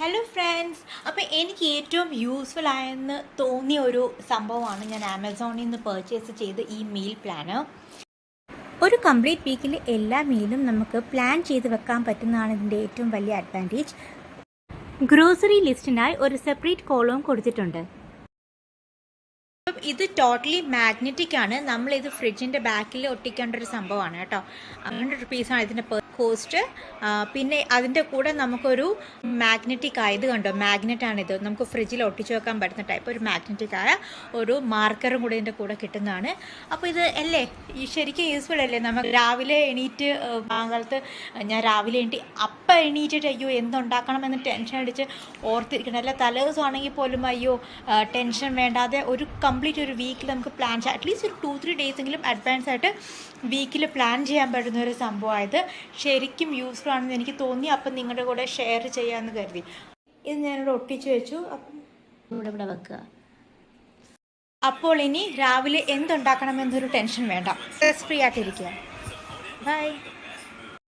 Hello friends, അപ്പോൾ എനിക്ക് ഏറ്റവും യൂസ്ഫുൾ ആയെന്ന് തോന്നിയ ഒരു സംഭവമാണ് ഞാൻ ആമസോണിൽ നിന്ന് പർച്ചേസ് ചെയ്ത ഈ മീൽ പ്ലാനർ. ഒരു കംപ്ലീറ്റ് വീക്കിൽ എല്ലാ മീലും നമുക്ക് പ്ലാൻ ചെയ്ത് വെക്കാൻ പറ്റുന്നതാണ് ഇതിൻ്റെ ഏറ്റവും വലിയ അഡ്വാൻറ്റേജ്. ഗ്രോസറി ലിസ്റ്റിനായി ഒരു സെപ്പറേറ്റ് കോളവും കൊടുത്തിട്ടുണ്ട്. ഇത് ടോട്ടലി മാഗ്നറ്റിക് ആണ്. നമ്മളിത് ഫ്രിഡ്ജിൻ്റെ ബാക്കിൽ ഒട്ടിക്കേണ്ട ഒരു സംഭവമാണ് കേട്ടോ. 100 റുപ്പീസാണ് ഇതിൻ്റെ കോസ്റ്റ്. പിന്നെ അതിൻ്റെ കൂടെ നമുക്കൊരു മാഗ്നറ്റിക് ആയത് കണ്ടോ, മാഗ്നറ്റാണിത്. നമുക്ക് ഫ്രിഡ്ജിൽ ഒട്ടിച്ച് വെക്കാൻ പറ്റുന്ന ടൈപ്പ് ഒരു മാഗ്നറ്റിക് ആയ ഒരു മാർക്കറും കൂടെ ഇതിൻ്റെ കൂടെ കിട്ടുന്നതാണ്. അപ്പോൾ ഇത് അല്ലേ ശരിക്കും യൂസ്ഫുൾ അല്ലേ? നമുക്ക് രാവിലെ എണീറ്റ് കാലത്ത് ഞാൻ രാവിലെ എണീറ്റിട്ട് അയ്യോ എന്തുണ്ടാക്കണമെന്ന് ടെൻഷൻ അടിച്ച് ഓർത്തിരിക്കണം. അല്ല തലേ ദിവസമാണെങ്കിൽ പോലും അയ്യോ ടെൻഷൻ വേണ്ടാതെ ഒരു കംപ്ലീറ്റ് ഒരു വീക്കിൽ നമുക്ക് പ്ലാൻ ചെയ്യാം. അറ്റ്ലീസ്റ്റ് ഒരു 2-3 ഡേയ്സ് എങ്കിലും അഡ്വാൻസ് ആയിട്ട് വീക്കിൽ പ്ലാൻ ചെയ്യാൻ പറ്റുന്ന ഒരു സംഭവമായത് ശരിക്കും യൂസ്ഫുൾ ആണെന്ന് എനിക്ക് തോന്നി. അപ്പം നിങ്ങളുടെ കൂടെ ഷെയർ ചെയ്യാമെന്ന് കരുതി. ഇത് ഞാനിവിടെ ഒട്ടിച്ച് വെച്ചു. അപ്പം ഇവിടെ വെക്കുക. അപ്പോൾ ഇനി രാവിലെ എന്തുണ്ടാക്കണമെന്നൊരു ടെൻഷൻ വേണ്ട, സ്ട്രെസ് ഫ്രീ ആയിട്ടിരിക്കുക. ബൈ.